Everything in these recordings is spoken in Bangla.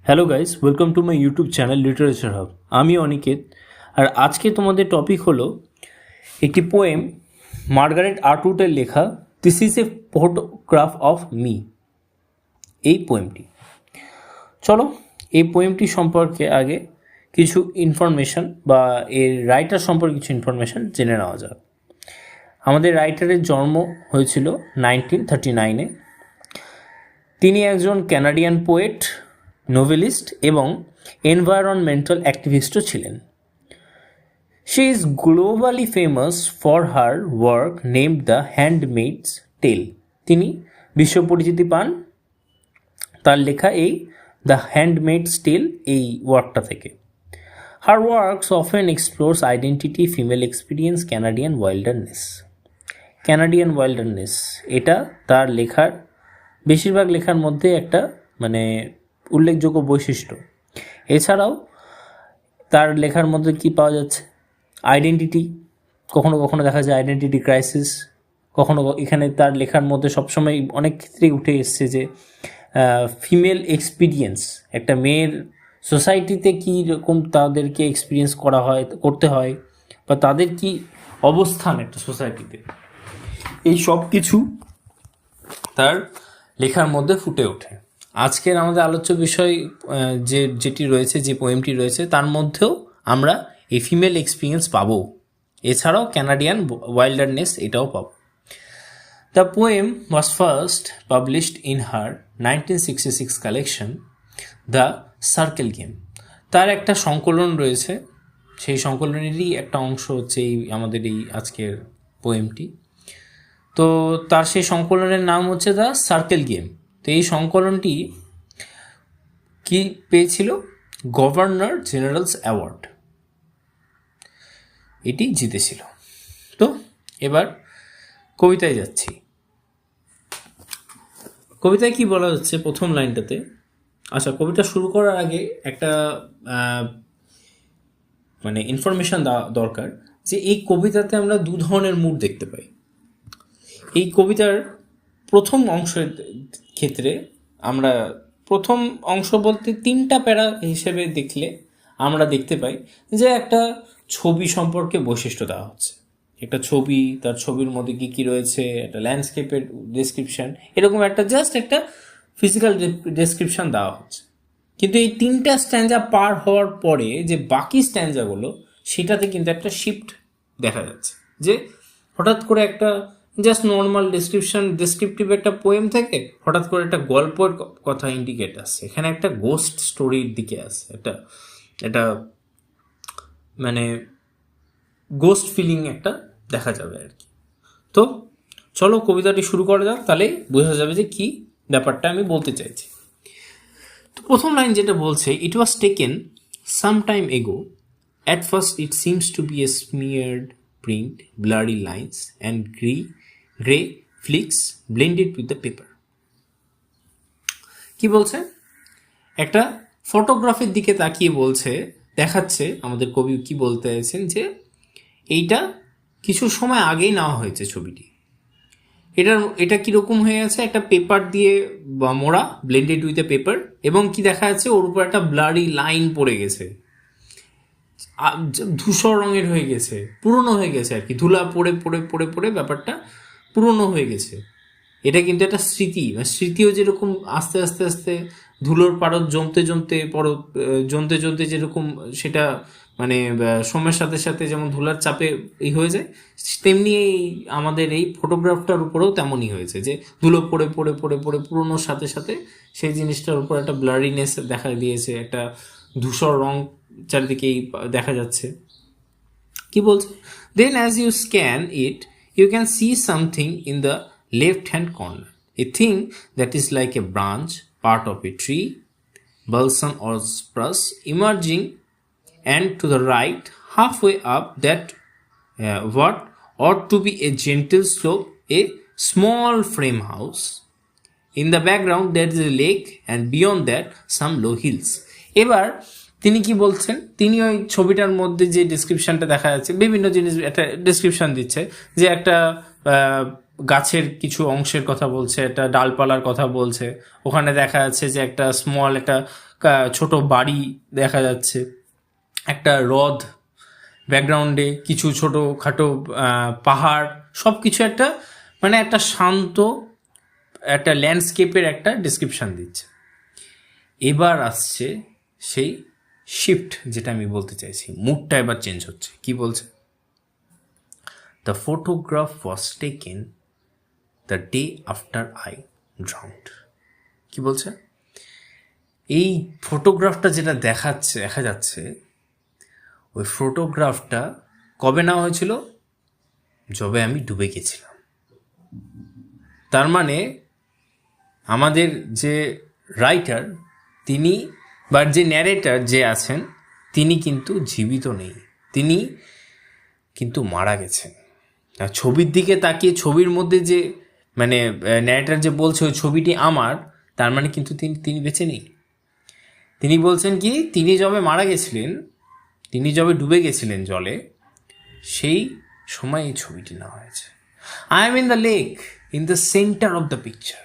Hello guys, welcome to my YouTube channel literature hub. আমি অনিকেত, আর আজকে তোমাদের টপিক হলো একটি পোয়েম মার্গারেট আটউডের লেখা this is a photograph of me. এই পোয়েমটি, চলো এই পোয়েমটি সম্পর্কে আগে কিছু ইনফরমেশন বা এর রাইটার সম্পর্কে কিছু ইনফরমেশন জেনে নেওয়া যাক। আমাদের রাইটারের জন্ম হয়েছিল 1939-এ। তিনি একজন ক্যানাডিয়ান পোয়েট, নোভেলিস্ট এবং এনভায়রনমেন্টাল অ্যাক্টিভিস্টও ছিলেন। She is globally famous for her work named the handmaid's tale. তিনি বিশ্ব পরিচিতি পান তার লেখা এই দ্য হ্যান্ডমেডস টেল এই ওয়ার্কটা থেকে। Her works often explores identity, female experience, Canadian wilderness. Canadian wilderness এটা তার লেখার বেশিরভাগ লেখার মধ্যে একটা উল্লেখযোগ্য বৈশিষ্ট্য। এছাড়াও তার লেখার মধ্যে কি পাওয়া যাচ্ছে, আইডেন্টিটি, কখনো কখনো দেখা যায় আইডেন্টিটি ক্রাইসিস, কখনো এখানে তার লেখার মধ্যে সবসময় অনেক ক্ষেত্রেই উঠে এসছে যে ফিমেল এক্সপিরিয়েন্স, একটা মেয়ের সোসাইটিতে কী রকম তাদেরকে এক্সপিরিয়েন্স করতে হয় বা তাদের কি অবস্থান একটা সোসাইটিতে, এই সব কিছু তার লেখার মধ্যে ফুটে ওঠে। আজকের আমাদের আলোচ্য বিষয় যেটি রয়েছে, যে পোয়েমটি রয়েছে, তার মধ্যেও আমরা এই ফিমেল এক্সপিরিয়েন্স পাবো। এছাড়াও ক্যানাডিয়ান ওয়াইল্ডারনেস এটাও পাবো। The poem was first published in her 1966 collection the circle game. তার একটা সংকলন রয়েছে, সেই সংকলনেরই একটা অংশ হচ্ছে আমাদের এই আজকের পোয়েমটি। তো তার সেই সংকলনের নাম হচ্ছে দ্য সার্কেল গেম। তো এই সংকলনটি কি পেয়েছিল? গভর্নর জেনারেলস অ্যাওয়ার্ড, এটি জিতেছিল। তো এবার কবিতায় যাচ্ছি। কবিতায় কি বলা হচ্ছে প্রথম লাইনটাতে? আচ্ছা, কবিতা শুরু করার আগে একটা ইনফরমেশন দেওয়া দরকার যে এই কবিতাতে আমরা দু ধরনের মুড দেখতে পাই। এই কবিতার প্রথম অংশের ক্ষেত্রে আমরা প্রথম অংশ বলতে 3টা প্যারা হিসেবে দেখলে আমরা দেখতে পাই যে একটা ছবি সম্পর্কে বৈশিষ্ট্য দেওয়া হচ্ছে, একটা ছবি, তার ছবির মধ্যে কী কী রয়েছে, একটা ল্যান্ডস্কেপের ডেসক্রিপশান, এরকম একটা জাস্ট একটা ফিজিক্যাল ডেসক্রিপশান দেওয়া হচ্ছে। কিন্তু এই 3টা স্ট্যান্জা পার হওয়ার পরে যে বাকি স্ট্যান্জাগুলো, সেটাতে কিন্তু একটা শিফট দেখা যাচ্ছে, যে হঠাৎ করে একটা জাস্ট নর্মাল ডেসক্রিপটিভ একটা পোয়েম থেকে হঠাৎ করে একটা গল্পের কথা ইন্ডিকেট আসছে, এখানে একটা গোস্ট স্টোরির দিকে আসছে, একটা গোস্ট ফিলিং একটা দেখা যাবে আর কি। তো চলো কবিতাটি শুরু করা যাক, তাহলে বোঝা যাবে যে কি ব্যাপারটা আমি বলতে চাইছি। তো প্রথম লাইন যেটা বলছে, it was taken some time ago, at first it seems to be a smeared print, blurry lines and gray flicks blended with the paper. কি বলছে? একটা ফটোগ্রাফির দিকে তাকিয়ে বলছে, দেখাচ্ছে আমাদের কবি কি বলতে চাইছেন যে এইটা কিছু সময় আগেই নেওয়া হয়েছে ছবিটি। এটা কিরকম হয়ে আছে, একটা পেপার দিয়ে মোড়া, ব্লেন্ডেড উইথ এ পেপার, এবং কি দেখা যাচ্ছে ওর উপর একটা ব্লারি লাইন পড়ে গেছে, ধূসর রঙের হয়ে গেছে, পুরনো হয়ে গেছে আর কি, ধুলা পড়ে পড়ে পড়ে পড়ে ব্যাপারটা পুরনো হয়ে গেছে। এটা কিন্তু একটা স্মৃতিও যেরকম আস্তে আস্তে আস্তে ধুলোর পারদ জমতে জমতে যেরকম সেটা সময়ের সাথে সাথে যেমন ধুলার চাপে হয়ে যায়, তেমনি আমাদের এই ফটোগ্রাফটার উপরেও তেমনই হয়েছে, যে ধুলো পড়ে পড়ে পড়ে পড়ে পুরনোর সাথে সাথে সেই জিনিসটার উপর একটা ব্লারিনেস দেখা দিয়েছে, একটা ধূসর রং চারিদিকেই দেখা যাচ্ছে। কি বলছে? Then as you scan it you can see something in the left hand corner, a thing that is like a branch, part of a tree, balsam or spruce emerging, and to the right, halfway up that what ought to be a gentle slope, a small frame house. In the background there is a lake, and beyond that some low hills. এবার তিনি কি বলছেন? তিনি ওই ছবিটার মধ্যে যে ডিসক্রিপশনটা দেখা যাচ্ছে, বিভিন্ন জিনিস একটা ডিসক্রিপশন দিচ্ছে, যে একটা গাছের কিছু অংশের কথা বলছে, একটা ডালপালার কথা বলছে, ওখানে দেখা যাচ্ছে যে একটা স্মল একটা ছোট বাড়ি দেখা যাচ্ছে, একটা হ্রদ, ব্যাকগ্রাউন্ডে কিছু ছোটোখাটো পাহাড়, সব কিছু একটা মানে একটা শান্ত একটা ল্যান্ডস্কেপের একটা ডিসক্রিপশান দিচ্ছে। এবার আসছে সেই শিফট, যেটা আমি বলতে চাইছি, মুডটা এবার চেঞ্জ হচ্ছে। কি বলছে? The photograph was taken the day after I drowned. কি বলছে? এই ফটোগ্রাফটা যেটা দেখা যাচ্ছে, ওই ফটোগ্রাফটা কবে নেওয়া হয়েছিল? যবে আমি ডুবে গেছিলাম। তার মানে আমাদের যে রাইটার তিনি বা যে ন্যারেটার যে আছেন তিনি কিন্তু জীবিত নেই, তিনি কিন্তু মারা গেছেন। আর ছবির দিকে তাকিয়ে ছবির মধ্যে যে মানে ন্যারেটার যে বলছে ওই ছবিটি আমার, তার মানে কিন্তু তিনি বেঁচে নেই। তিনি বলছেন কি, তিনি যবে মারা গেছিলেন, তিনি যবে ডুবে গেছিলেন জলে, সেই সময় এই ছবিটি নেওয়া হয়েছে। I am in the lake in the centre of the picture.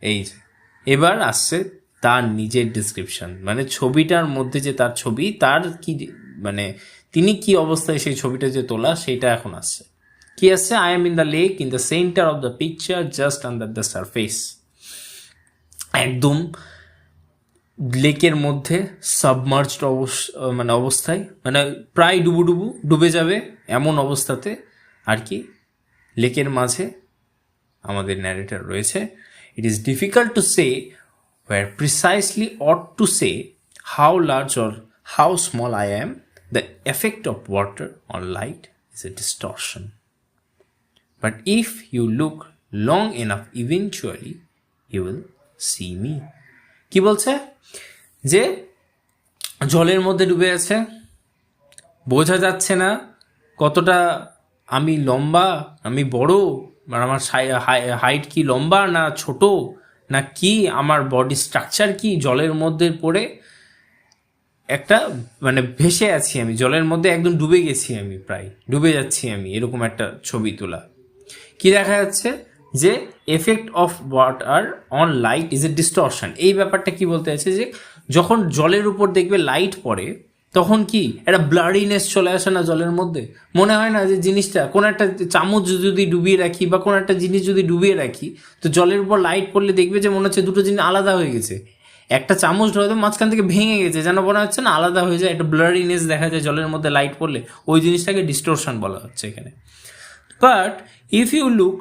এই যে এবার আসছে তার নিজের ডিসক্রিপশন, মানে ছবিটার মধ্যে যে তার ছবি, তার কি মানে তিনি কি অবস্থায় সেই ছবিটা যে তোলা, সেটা এখন আসছে। কি আসছে? I am in the lake in the centre of the picture just under the surface. একদম লেকের মধ্যে সাবমার্জড অবস্থায়, মানে প্রায় ডুবে যাবে এমন অবস্থাতে আর কি লেকের মাঝে আমাদের ন্যারেটর রয়েছে। ইট is difficult to say where precisely ought to say how large or how small I am. The effect of water on light is a distortion. But if you look long enough, eventually you will see me. কি বলছে? যে জলের মধ্যে ডুবে আছে, বোঝা যাচ্ছে না কতটা আমি লম্বা, আমি বড়, মানে আমার হাইট কি লম্বা না ছোট, না কি আমার বডি স্ট্রাকচার কি, জলের মধ্যে পড়ে একটা মানে ভেসে আছি আমি, জলের মধ্যে একদম ডুবে গেছি আমি, প্রায় ডুবে যাচ্ছি আমি, এরকম একটা ছবি তোলা। কি দেখা যাচ্ছে? যে effect of water on light is a distortion. এই ব্যাপারটা কি বলতে আছে? যে যখন জলের উপর দেখবে লাইট পড়ে, তখন কি একটা ব্লারিনেস চলে আসে না জলের মধ্যে? মনে হয় না যে জিনিসটা, কোনো একটা চামচ যদি ডুবিয়ে রাখি বা কোনো একটা জিনিস যদি ডুবিয়ে রাখি, তো জলের উপর লাইট পড়লে দেখবে যে মনে হচ্ছে দুটো জিনিস আলাদা হয়ে গেছে। একটা চামচ হয়তো মাঝখান থেকে ভেঙে গেছে, যেন মনে হচ্ছে না আলাদা হয়ে যায়, একটা ব্লারিনেস দেখা যায় জলের মধ্যে লাইট পড়লে, ওই জিনিসটাকে ডিস্টোরশন বলা হচ্ছে এখানে। But if you look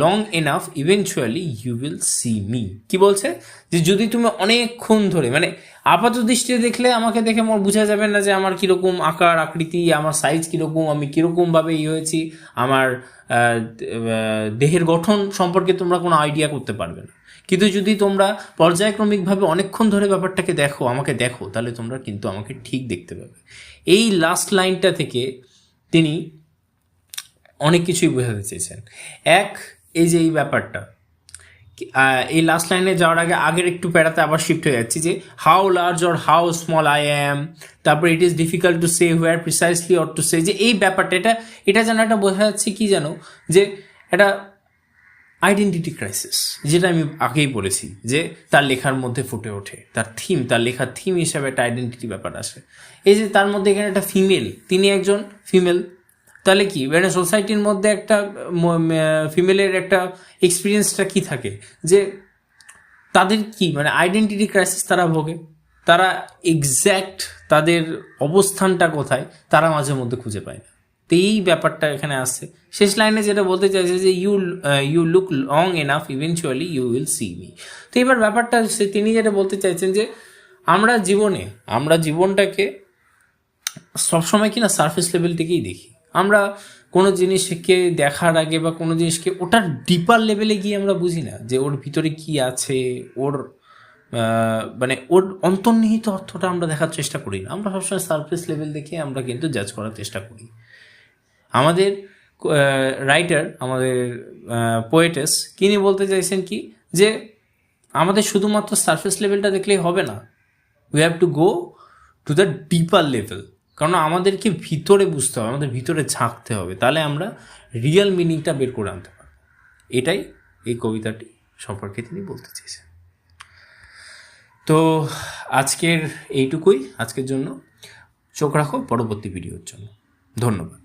long enough, eventually you will see me. কি বলছে? যে যদি তুমি অনেকক্ষণ ধরে, মানে আপাত দৃষ্টিতে দেখলে আমাকে দেখে বোঝা যাবে না যে আমার কীরকম আকার আকৃতি, আমার সাইজ কীরকম, আমি কীরকমভাবে হয়েছি, আমার দেহের গঠন সম্পর্কে তোমরা কোনো আইডিয়া করতে পারবে না। কিন্তু যদি তোমরা পর্যায়ক্রমিকভাবে অনেকক্ষণ ধরে ব্যাপারটাকে দেখো, আমাকে দেখো, তাহলে তোমরা কিন্তু আমাকে ঠিক দেখতে পাবে। এই লাস্ট লাইনটা থেকে তিনি অনেক কিছুই বোঝাতে চেয়েছেন। এই যে এই ব্যাপারটা, এই লাস্ট লাইনে যাওয়ার আগে আগের একটু প্যারাতে আবার শিফট হয়ে যাচ্ছি, যে how large or how small I am, তারপর it is difficult to say where precisely or to say, যে এই ব্যাপারটা এটা যেন একটা বোঝা যাচ্ছে কি জানো, যে এটা আইডেন্টিটি ক্রাইসিস, যেটা আমি আগেই বলেছি, যে তার লেখার মধ্যে ফুটে ওঠে, তার থিম, তার লেখার থিম হিসাবে একটা আইডেন্টিটি ব্যাপার আসে। এই যে তার মধ্যে এখানে একটা ফিমেল, তিনি একজন ফিমেল, তাহলে কি মানে সোসাইটির মধ্যে একটা ফিমেলের একটা এক্সপিরিয়েন্সটা কি থাকে, যে তাদের কি মানে আইডেন্টিটি ক্রাইসিস তারা ভোগে, তারা এক্স্যাক্ট তাদের অবস্থানটা কোথায় তারা মাঝে মধ্যে খুঁজে পায় না। তো এই ব্যাপারটা এখানে আসছে। শেষ লাইনে যেটা বলতে চাইছে যে you look long enough, eventually you will see me. তো এবার ব্যাপারটা তিনি যেটা বলতে চাইছেন, যে আমরা জীবনটাকে সবসময় কিনা সারফেস লেভেল থেকেই দেখি। আমরা কোনো জিনিসকে দেখার আগে বা কোনো জিনিসকে ওটার ডিপার লেভেলে গিয়ে আমরা বুঝি না যে ওর ভিতরে কি আছে, ওর মানে ওর অন্তর্নিহিত অর্থটা আমরা দেখার চেষ্টা করি না। আমরা সবসময় সারফেস লেভেল দেখে আমরা কিন্তু জাজ করার চেষ্টা করি। আমাদের রাইটার, আমাদের পোয়েটেস, তিনি বলতে চাইছেন কি, যে আমাদের শুধুমাত্র সারফেস লেভেলটা দেখলেই হবে না, we have to go to the deeper level. কারণ আমাদেরকে ভিতরে বুঝতে হবে, আমাদের ভিতরে ঝাঁকতে হবে, তাহলে আমরা রিয়েল মিনিংটা বের করে আনতে পারব। এটাই এই কবিতাটি সম্পর্কে তিনি বলতে চেয়েছেন। তো আজকের এইটুকুই, আজকের জন্য। চোখ রাখো পরবর্তী ভিডিওর জন্য। ধন্যবাদ।